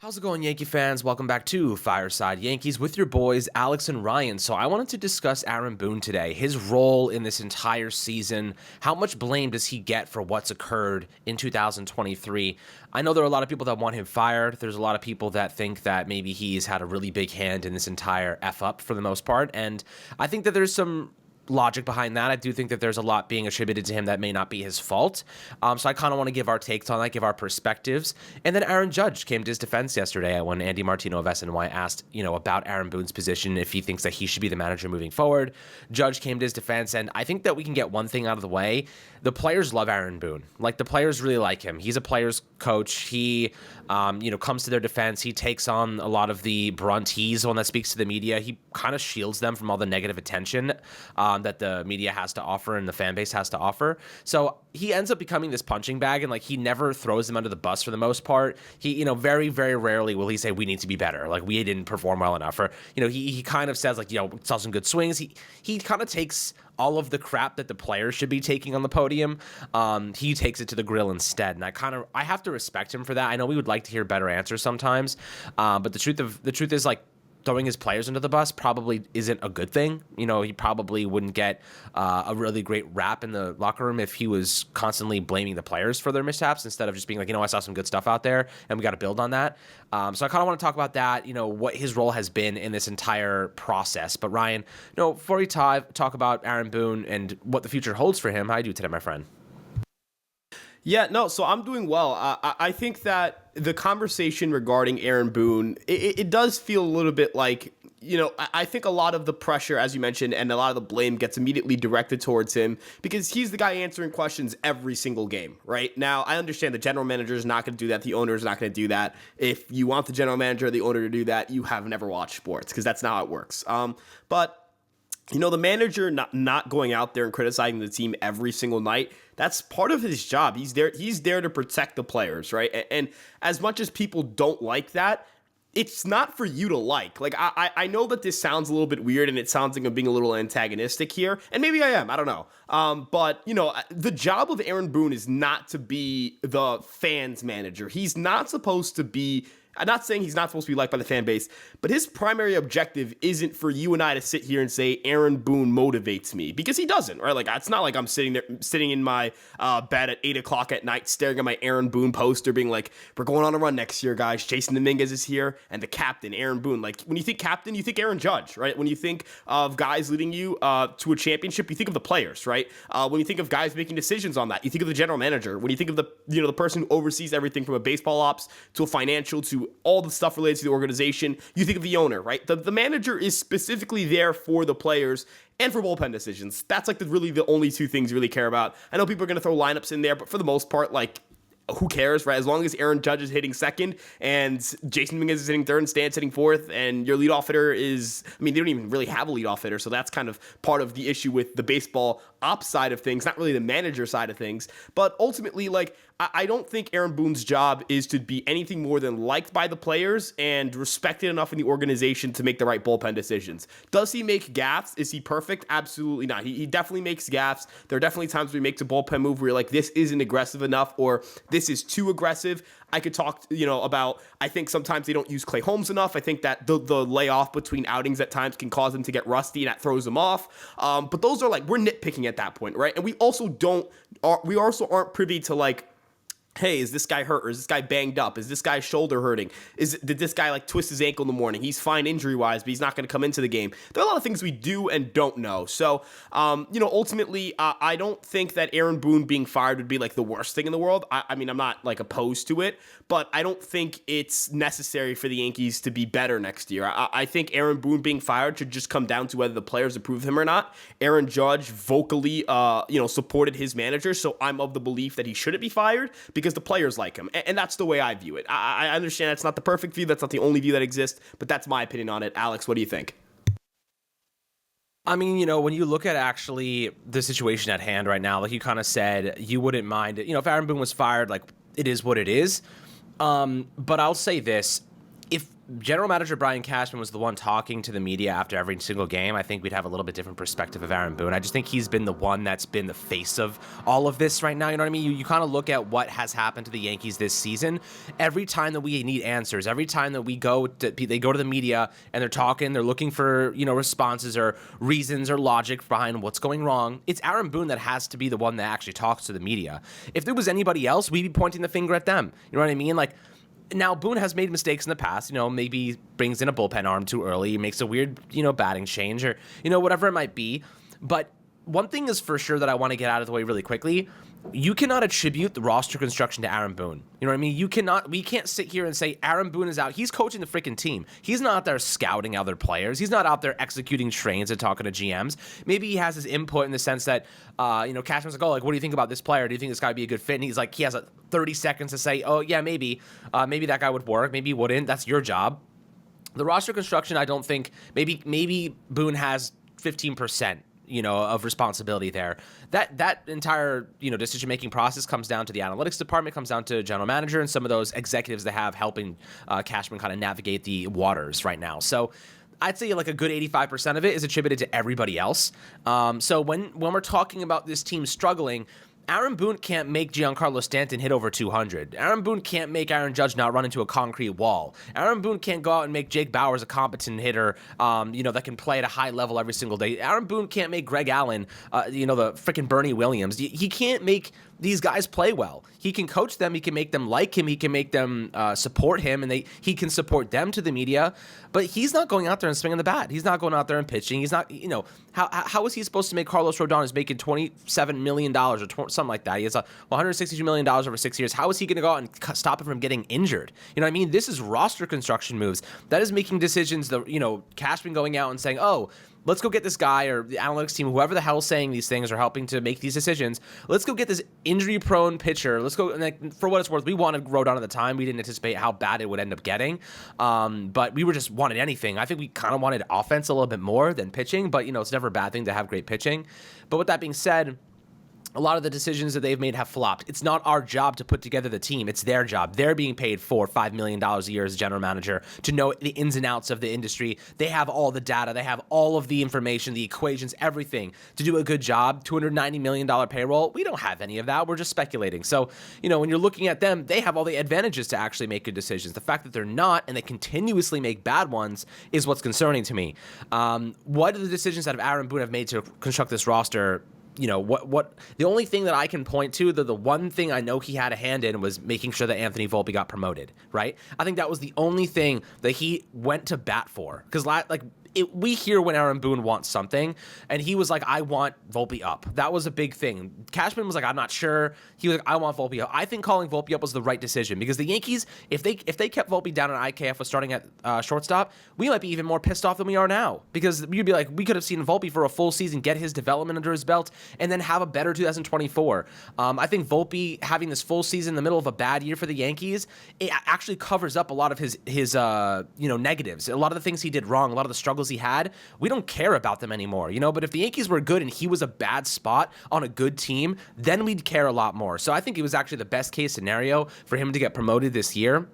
How's it going, Yankee fans? Welcome back to Fireside Yankees with your boys, Alex and Ryan. So I wanted to discuss Aaron Boone today, his role in this entire season. How much blame does he get for what's occurred in 2023? I know there are a lot of people that want him fired. There's a lot of people that think that maybe he's had a really big hand in this entire F-up for the most part. And I think that there's some logic behind that. I do think that there's a lot being attributed to him that may not be his fault. So I kind of want to give our takes on that, give our perspectives. And then Aaron Judge came to his defense yesterday when Andy Martino of SNY asked, about Aaron Boone's position, if he thinks that he should be the manager moving forward. Judge came to his defense, and I think that we can get one thing out of the way. The players love Aaron Boone. Like, the players really like him. He's a player's coach. He, comes to their defense. He takes on a lot of the brunt. He's the one that speaks to the media. He kind of shields them from all the negative attention that the media has to offer and the fan base has to offer. So he ends up becoming this punching bag, and he never throws them under the bus for the most part. He, very, very rarely will he say, we need to be better. Like, we didn't perform well enough. Or, he kind of says, saw some good swings. He kind of takes all of the crap that the players should be taking on the podium. He takes it to the grill instead. And I have to respect him for that. I know we would like to hear better answers sometimes. But the truth is, throwing his players under the bus probably isn't a good thing. He probably wouldn't get a really great rap in the locker room if he was constantly blaming the players for their mishaps instead of just being I saw some good stuff out there and we got to build on that. So I kind of want to talk about that, what his role has been in this entire process. But Ryan, before we talk about Aaron Boone and what the future holds for him, how are you today, my friend? Yeah, no, so I'm doing well. I think that the conversation regarding Aaron Boone, it does feel a little bit like, I think a lot of the pressure, as you mentioned, and a lot of the blame gets immediately directed towards him because he's the guy answering questions every single game, right? Now, I understand the general manager is not going to do that. The owner is not going to do that. If you want the general manager or the owner to do that, you have never watched sports because that's not how it works. But the manager not going out there and criticizing the team every single night, that's part of his job. He's there to protect the players, right? And as much as people don't like that, it's not for you to like. I know that this sounds a little bit weird and it sounds like I'm being a little antagonistic here, and maybe I am, I don't know. But the job of Aaron Boone is not to be the fans manager. He's not supposed to be, I'm not saying he's not supposed to be liked by the fan base, but his primary objective isn't for you and I to sit here and say Aaron Boone motivates me, because he doesn't, right? It's not like I'm sitting in my bed at 8 o'clock at night staring at my Aaron Boone poster being like, we're going on a run next year, guys. Jason Dominguez is here, and the captain, Aaron Boone. When you think captain, you think Aaron Judge, right? When you think of guys leading you to a championship, you think of the players, right? When you think of guys making decisions on that, you think of the general manager. When you think of the person who oversees everything from a baseball ops to a financial to all the stuff related to the organization, you think of the owner, right? The manager is specifically there for the players and for bullpen decisions. That's really the only two things you really care about. I know people are going to throw lineups in there, but for the most part, who cares, right? As long as Aaron Judge is hitting second and Jason Dominguez is hitting third and Stan's hitting fourth, and your leadoff hitter is, they don't even really have a leadoff hitter, so that's kind of part of the issue with the baseball ops side of things, not really the manager side of things. But ultimately, I don't think Aaron Boone's job is to be anything more than liked by the players and respected enough in the organization to make the right bullpen decisions. Does he make gaffes? Is he perfect? Absolutely not. He definitely makes gaffes. There are definitely times where he makes a bullpen move where you're like, this isn't aggressive enough, or this is too aggressive. I could talk, about, I think sometimes they don't use Clay Holmes enough. I think that the layoff between outings at times can cause them to get rusty, and that throws them off. But those are we're nitpicking at that point, right? And we also aren't privy to hey, is this guy hurt, or is this guy banged up? Is this guy's shoulder hurting? Did this guy twist his ankle in the morning? He's fine injury-wise, but he's not going to come into the game. There are a lot of things we do and don't know. So, ultimately, I don't think that Aaron Boone being fired would be the worst thing in the world. I'm not opposed to it, but I don't think it's necessary for the Yankees to be better next year. I think Aaron Boone being fired should just come down to whether the players approve him or not. Aaron Judge vocally, supported his manager, so I'm of the belief that he shouldn't be fired because the players like him, and that's the way I view it. I understand that's not the perfect view, that's not the only view that exists, but that's my opinion on it. Alex, what do you think? When you look at actually the situation at hand right now, you kind of said, you wouldn't mind it. If Aaron Boone was fired, it is what it is. But I'll say this. If General Manager Brian Cashman was the one talking to the media after every single game, I think we'd have a little bit different perspective of Aaron Boone. I just think he's been the one that's been the face of all of this right now. You know what I mean? You kind of look at what has happened to the Yankees this season. Every time that we need answers, every time that they go to the media and they're talking, they're looking for, responses or reasons or logic behind what's going wrong. It's Aaron Boone that has to be the one that actually talks to the media. If there was anybody else, we'd be pointing the finger at them. You know what I mean? Like, now, Boone has made mistakes in the past, maybe brings in a bullpen arm too early, makes a weird, batting change or, whatever it might be. But one thing is for sure that I want to get out of the way really quickly. You cannot attribute the roster construction to Aaron Boone. You know what I mean? We can't sit here and say Aaron Boone is out. He's coaching the freaking team. He's not out there scouting other players. He's not out there executing trains and talking to GMs. Maybe he has his input in the sense that, Cashman's like, what do you think about this player? Do you think this guy would be a good fit? And he's like, he has 30 seconds to say, oh, yeah, maybe that guy would work. Maybe he wouldn't. That's your job. The roster construction, I don't think, maybe Boone has 15%. Of responsibility there. That entire, decision-making process comes down to the analytics department, comes down to general manager and some of those executives that have helping Cashman kind of navigate the waters right now. So I'd say like a good 85% of it is attributed to everybody else. So when we're talking about this team struggling, Aaron Boone can't make Giancarlo Stanton hit over 200. Aaron Boone can't make Aaron Judge not run into a concrete wall. Aaron Boone can't go out and make Jake Bauers a competent hitter, that can play at a high level every single day. Aaron Boone can't make Greg Allen, the freaking Bernie Williams. He can't make these guys play well. He can coach them. He can make them like him. He can make them support him, and he can support them to the media. But he's not going out there and swinging the bat. He's not going out there and pitching. He's not, how is he supposed to make Carlos Rodon is making $27 million or something like that? He has $162 million over 6 years. How is he going to go out and stop him from getting injured? You know what I mean? This is roster construction moves. That is making decisions, Cashman going out and saying, oh, let's go get this guy or the analytics team, whoever the hell is saying these things or helping to make these decisions. Let's go get this injury-prone pitcher. Let's go, and for what it's worth, we wanted Rodon at the time. We didn't anticipate how bad it would end up getting, but we were just wanted anything. I think we kind of wanted offense a little bit more than pitching, but, it's never a bad thing to have great pitching. But with that being said, a lot of the decisions that they've made have flopped. It's not our job to put together the team. It's their job. They're being paid $4-5 million a year as a general manager to know the ins and outs of the industry. They have all the data. They have all of the information, the equations, everything to do a good job. $290 million payroll. We don't have any of that. We're just speculating. So, when you're looking at them, they have all the advantages to actually make good decisions. The fact that they're not and they continuously make bad ones is what's concerning to me. What are the decisions that Aaron Boone have made to construct this roster? What the only thing that I can point to, the one thing I know he had a hand in was making sure that Anthony Volpe got promoted, right? I think that was the only thing that he went to bat for. Because we hear when Aaron Boone wants something, and he was like, I want Volpe up. That was a big thing. Cashman was like, I'm not sure. He was like, I want Volpe up. I think calling Volpe up was the right decision because the Yankees, if they kept Volpe down at IKF was starting at shortstop, we might be even more pissed off than we are now because you'd be like, we could have seen Volpe for a full season, get his development under his belt, and then have a better 2024. I think Volpe having this full season in the middle of a bad year for the Yankees, it actually covers up a lot of his negatives, a lot of the things he did wrong, a lot of the struggles he had. We don't care about them anymore, but if the Yankees were good and he was a bad spot on a good team, then we'd care a lot more. So I think it was actually the best case scenario for him to get promoted this year.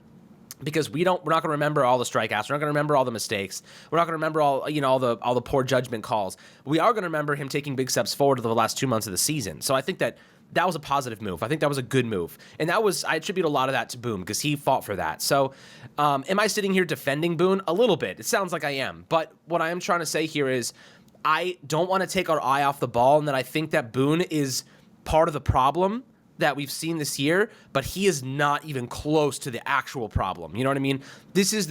Because we're not going to remember all the strikeouts. We're not going to remember all the mistakes. We're not going to remember all the poor judgment calls. We are going to remember him taking big steps forward to the last 2 months of the season. So I think that was a positive move. I think that was a good move. And I attribute a lot of that to Boone because he fought for that. So am I sitting here defending Boone? A little bit. It sounds like I am. But what I am trying to say here is I don't want to take our eye off the ball and that I think that Boone is part of the problem that we've seen this year, but he is not even close to the actual problem. You know what I mean? This is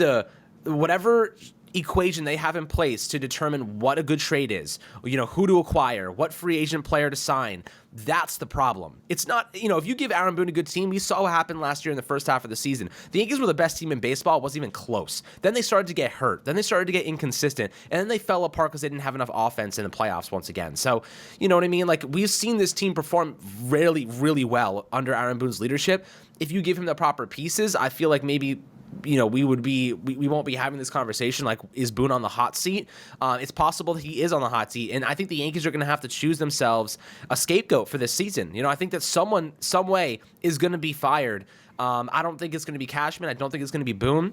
whatever equation they have in place to determine what a good trade is, who to acquire, what free agent player to sign. That's the problem. It's not, if you give Aaron Boone a good team, we saw what happened last year in the first half of the season. The Yankees were the best team in baseball. It wasn't even close. Then they started to get hurt. Then they started to get inconsistent. And then they fell apart because they didn't have enough offense in the playoffs once again. So, you know what I mean? Like, we've seen this team perform really, really well under Aaron Boone's leadership. If you give him the proper pieces, I feel like maybe we won't be having this conversation like, is Boone on the hot seat? It's possible that he is on the hot seat, and I think the Yankees are going to have to choose themselves a scapegoat for this season. I think that someone, some way, is going to be fired. I don't think it's going to be Cashman. I don't think it's going to be Boone.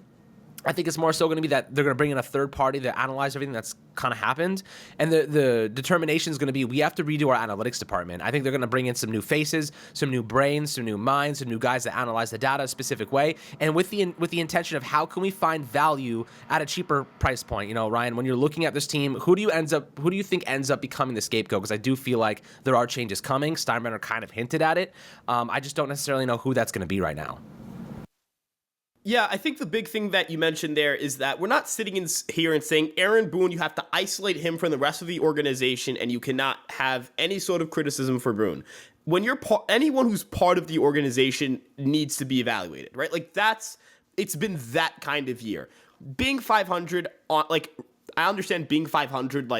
I think it's more so going to be that they're going to bring in a third party to analyze everything that's kind of happened. And the determination is going to be, we have to redo our analytics department. I think they're going to bring in some new faces, some new brains, some new minds, some new guys that analyze the data a specific way. And with the intention of how can we find value at a cheaper price point? You know, Ryan, when you're looking at this team, who do you think ends up becoming the scapegoat? Because I do feel like there are changes coming. Steinbrenner kind of hinted at it. I just don't necessarily know who that's going to be right now. Yeah, I think the big thing that you mentioned there is that we're not sitting in here and saying, Aaron Boone, you have to isolate him from the rest of the organization and you cannot have any sort of criticism for Boone. When you're anyone who's part of the organization needs to be evaluated, right? Like it's been that kind of year. Being 500 I understand being 500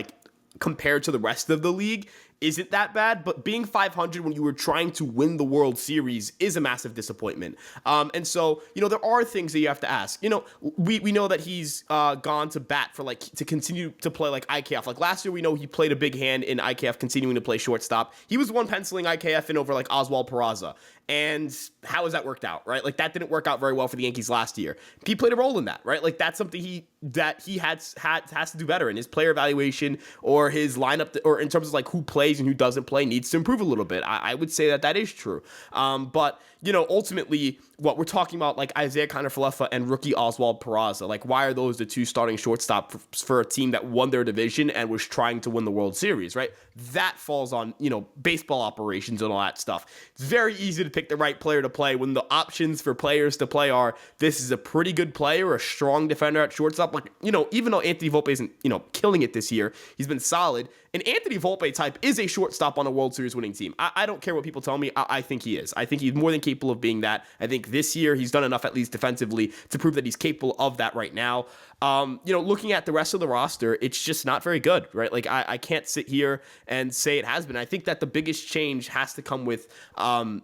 compared to the rest of the league isn't that bad, but being 500 when you were trying to win the World Series is a massive disappointment. And so, there are things that you have to ask. We know that he's gone to bat for to continue to play IKF. Last year, we know he played a big hand in IKF continuing to play shortstop. He was the one penciling IKF in over Oswald Peraza. And how has that worked out, right? That didn't work out very well for the Yankees last year. He played a role in that, right? That's something he has to do better in his player evaluation or his lineup, or in terms of who plays and who doesn't play needs to improve a little bit. I would say that is true. But ultimately, what we're talking about, Isaiah Kiner-Falefa and rookie Oswald Peraza, why are those the two starting shortstop for a team that won their division and was trying to win the World Series, right? That falls on, baseball operations and all that stuff. It's very easy to pick the right player to play when the options for players to play are, this is a pretty good player, a strong defender at shortstop. Even though Anthony Volpe isn't, killing it this year, he's been solid. An Anthony Volpe type is a shortstop on a World Series winning team. I don't care what people tell me. I think he is. I think he's more than capable of being that. I think this year he's done enough, at least defensively, to prove that he's capable of that right now. Looking at the rest of the roster, it's just not very good, right? I can't sit here and say it has been. I think that the biggest change has to come with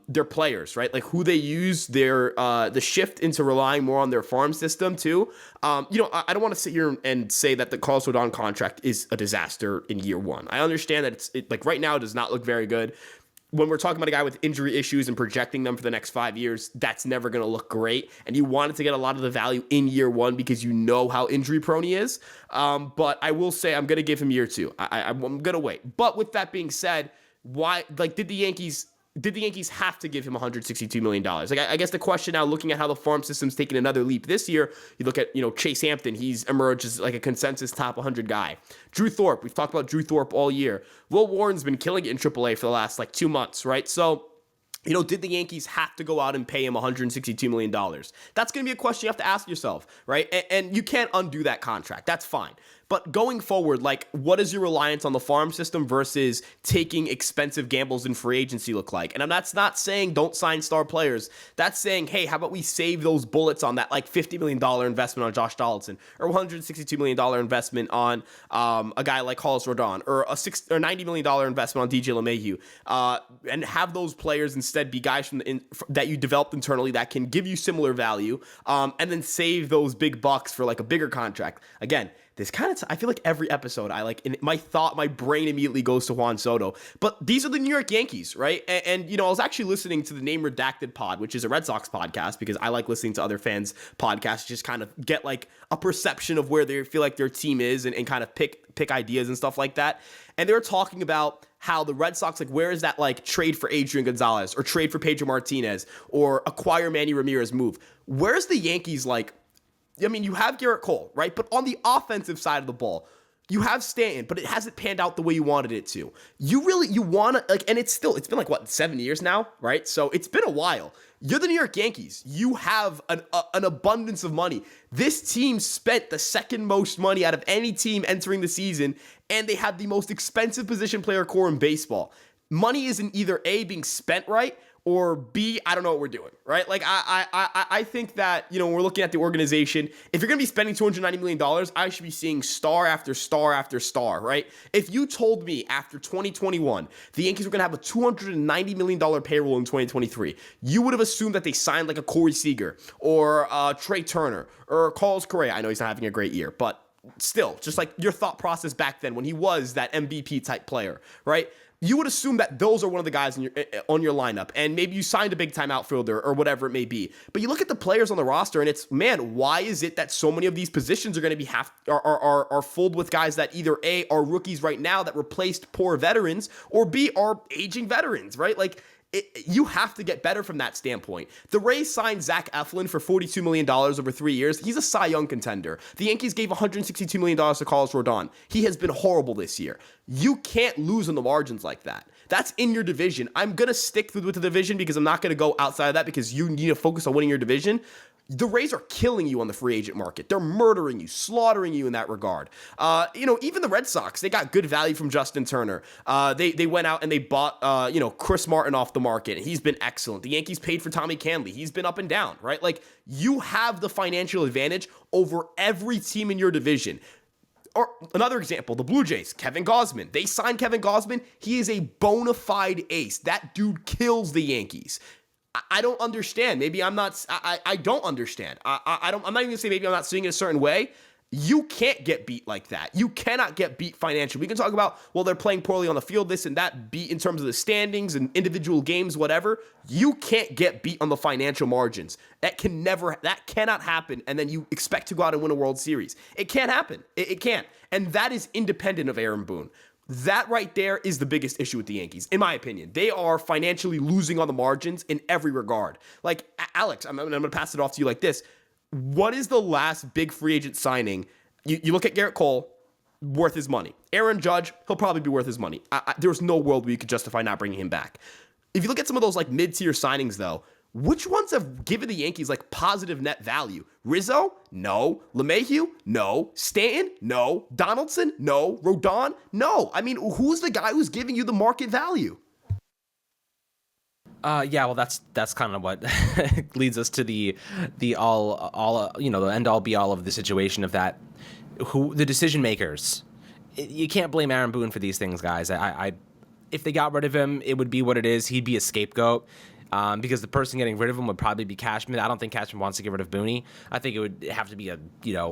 their players, right? Who they use, the shift into relying more on their farm system too. I don't want to sit here and say that the Carlos Rodon contract is a disaster in year one. I understand that it's right now it does not look very good. When we're talking about a guy with injury issues and projecting them for the next 5 years, that's never going to look great. And you wanted to get a lot of the value in year one because you know how injury prone he is. But I will say I'm going to give him year two. I'm going to wait. But with that being said, why? Did the Yankees have to give him $162 million? I guess the question now, looking at how the farm system's taken another leap this year, you look at, Chase Hampton, he's emerged as a consensus top 100 guy. Drew Thorpe, we've talked about Drew Thorpe all year. Will Warren's been killing it in AAA for the last 2 months, right? So, did the Yankees have to go out and pay him $162 million? That's going to be a question you have to ask yourself, right? And you can't undo that contract. That's fine. But going forward, what is your reliance on the farm system versus taking expensive gambles in free agency look like? And that's not saying don't sign star players. That's saying, hey, how about we save those bullets on that $50 million investment on Josh Donaldson, or $162 million investment on a guy like Carlos Rodon, or a $90 million investment on DJ LeMahieu, and have those players instead be guys that you developed internally that can give you similar value, and then save those big bucks for a bigger contract. Again, this I feel like every episode my brain immediately goes to Juan Soto. But these are the New York Yankees, right? And I was actually listening to the Name Redacted pod, which is a Red Sox podcast, because I like listening to other fans' podcasts, just kind of get a perception of where they feel like their team is and kind of pick ideas and stuff like that. And they were talking about how the Red Sox, where is that trade for Adrian Gonzalez, or trade for Pedro Martinez, or acquire Manny Ramirez move? Where's the Yankees you have Garrett Cole, right? But on the offensive side of the ball, you have Stanton, but it hasn't panned out the way you wanted it to. You want to, and it's been 7 years now, right? So it's been a while. You're the New York Yankees. You have an abundance of money. This team spent the second most money out of any team entering the season, and they have the most expensive position player core in baseball. Money isn't either A, being spent right, or B, I don't know what we're doing, right? I think that, when we're looking at the organization, if you're going to be spending $290 million, I should be seeing star after star after star, right? If you told me after 2021, the Yankees were going to have a $290 million payroll in 2023, you would have assumed that they signed a Corey Seager, or Trey Turner, or Carlos Correa. I know he's not having a great year, but still, just your thought process back then when he was that MVP type player, right? you would assume that those are one of the guys on your lineup, and maybe you signed a big time outfielder or whatever it may be. But you look at the players on the roster, and it's, man, why is it that so many of these positions are going to be are filled with guys that either A, are rookies right now that replaced poor veterans, or B, are aging veterans, right? Like, you have to get better from that standpoint. The Rays signed Zach Eflin for $42 million over 3 years. He's a Cy Young contender. The Yankees gave $162 million to Carlos Rodon. He has been horrible this year. You can't lose on the margins like that. That's in your division. I'm going to stick with the division because I'm not going to go outside of that because you need to focus on winning your division. The Rays are killing you on the free agent market. They're murdering you, slaughtering you in that regard. Even the Red Sox, they got good value from Justin Turner. They went out and they bought, Chris Martin off the market. He's been excellent. The Yankees paid for Tommy Canley. He's been up and down, right? Like, you have the financial advantage over every team in your division. Or another example, the Blue Jays, Kevin Gausman. They signed Kevin Gausman. He is a bona fide ace. That dude kills the Yankees. I don't understand. Maybe I'm not. I don't understand. I'm not even gonna say maybe I'm not seeing it a certain way. You can't get beat like that. You cannot get beat financially. We can talk about, well, they're playing poorly on the field, this and that, beat in terms of the standings and individual games, whatever. You can't get beat on the financial margins. That cannot happen. And then you expect to go out and win a World Series. It can't happen. It can't. And that is independent of Aaron Boone. That right there is the biggest issue with the Yankees, in my opinion. They are financially losing on the margins in every regard. Like, Alex, I'm going to pass it off to you like this. What is the last big free agent signing? You look at Garrett Cole, worth his money. Aaron Judge, he'll probably be worth his money. There's no world where you could justify not bringing him back. If you look at some of those like mid-tier signings, though, which ones have given the Yankees like positive net value? Rizzo? No. LeMahieu? No. Stanton? No. Donaldson? No. Rodon? No. I mean, who's the guy who's giving you the market value? Yeah, well, that's kind of what leads us to the all the end all be all of the situation of that. Who the decision makers? You can't blame Aaron Boone for these things, guys. If they got rid of him, it would be what it is. He'd be a scapegoat. Because the person getting rid of him would probably be Cashman. I don't think Cashman wants to get rid of Booney. I think it would have to be a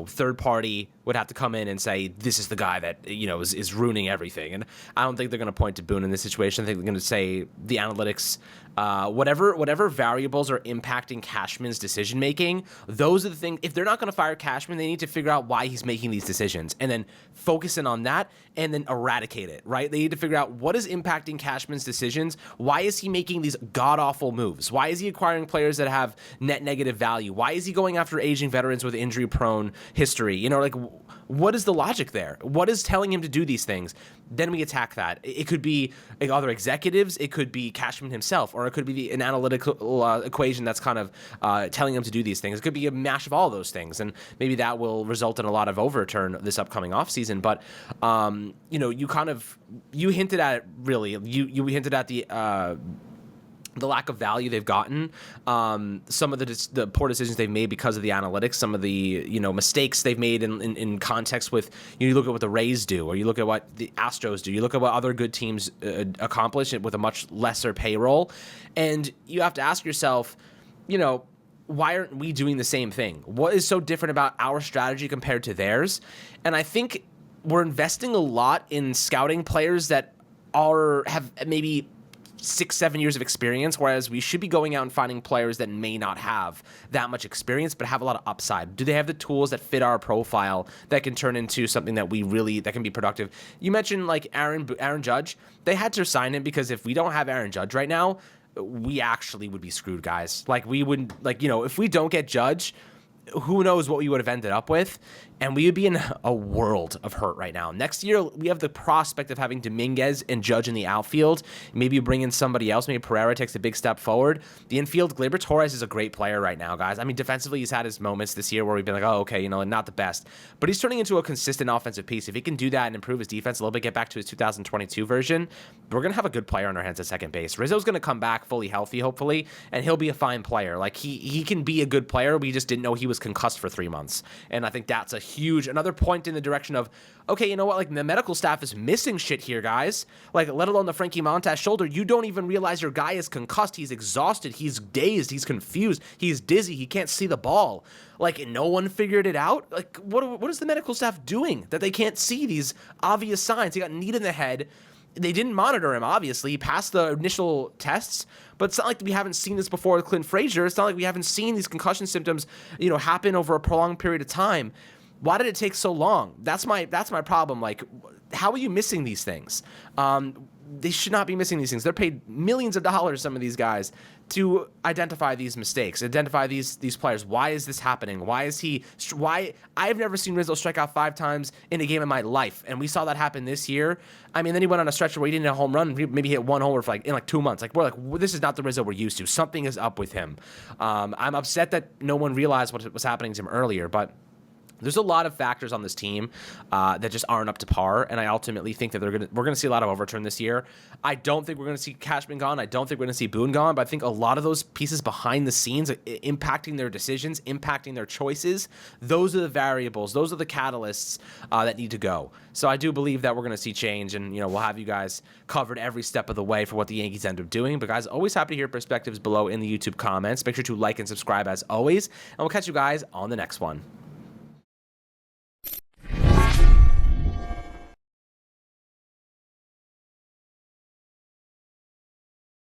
third party would have to come in and say this is the guy that is ruining everything. And I don't think they're going to point to Boone in this situation. I think they're going to say the analytics, whatever variables are impacting Cashman's decision making. Those are the things. If they're not going to fire Cashman, they need to figure out why he's making these decisions and then focus in on that and then eradicate it. Right? They need to figure out what is impacting Cashman's decisions. Why is he making these god awful moves? Why is he acquiring players that have net negative value? Why is he going after aging veterans with injury prone history? What is the logic there? What is telling him to do these things? Then we attack that. It could be other executives. It could be Cashman himself, or it could be an analytical equation that's kind of telling him to do these things. It could be a mash of all those things, and maybe that will result in a lot of overturn this upcoming offseason. But you hinted at it. Really, you hinted at the lack of value they've gotten, some of the poor decisions they've made because of the analytics, some of the mistakes they've made in context with you look at what the Rays do, or you look at what the Astros do, you look at what other good teams accomplish with a much lesser payroll, and you have to ask yourself, why aren't we doing the same thing? What is so different about our strategy compared to theirs? And I think we're investing a lot in scouting players that have maybe 6-7 years of experience, whereas we should be going out and finding players that may not have that much experience but have a lot of upside. Do they have the tools that fit our profile that can turn into something that can be productive? You mentioned like Aaron Judge. They had to sign him because if we don't have Aaron Judge right now, we actually would be screwed, guys. Like we wouldn't if we don't get Judge, who knows what we would have ended up with, and we would be in a world of hurt right now. Next year, we have the prospect of having Dominguez and Judge in the outfield. Maybe you bring in somebody else. Maybe Pereira takes a big step forward. The infield, Gleyber Torres is a great player right now, guys. I mean, defensively, he's had his moments this year where we've been like, oh, okay, not the best. But he's turning into a consistent offensive piece. If he can do that and improve his defense a little bit, get back to his 2022 version, we're going to have a good player on our hands at second base. Rizzo's going to come back fully healthy, hopefully, and he'll be a fine player. Like, he can be a good player. We just didn't know he was concussed for 3 months. And I think that's another point in the direction of, okay, you know what? Like, the medical staff is missing shit here, guys. Like, let alone the Frankie Montas shoulder. You don't even realize your guy is concussed. He's exhausted. He's dazed. He's confused. He's dizzy. He can't see the ball. Like, no one figured it out. Like, what is the medical staff doing that they can't see these obvious signs? He got kneed in the head. they didn't monitor him, obviously. He passed the initial tests, but it's not like we haven't seen this before with Clint Frazier. It's not like we haven't seen these concussion symptoms, happen over a prolonged period of time. Why did it take so long? That's my problem. Like, how are you missing these things? They should not be missing these things. They're paid millions of dollars, some of these guys, to identify these mistakes, identify these players. Why is this happening? Why? I've never seen Rizzo strike out 5 times in a game in my life, and we saw that happen this year. I mean, then he went on a stretch where he didn't hit a home run, maybe hit 1 homer for in 2 months. This is not the Rizzo we're used to. Something is up with him. I'm upset that no one realized what was happening to him earlier, but there's a lot of factors on this team that just aren't up to par, and I ultimately think that we're gonna see a lot of overturn this year. I don't think we're gonna see Cashman gone. I don't think we're gonna see Boone gone, but I think a lot of those pieces behind the scenes, impacting their decisions, impacting their choices, those are the variables, those are the catalysts that need to go. So I do believe that we're gonna see change, and we'll have you guys covered every step of the way for what the Yankees end up doing. But guys, always happy to hear perspectives below in the YouTube comments. Make sure to like and subscribe as always, and we'll catch you guys on the next one.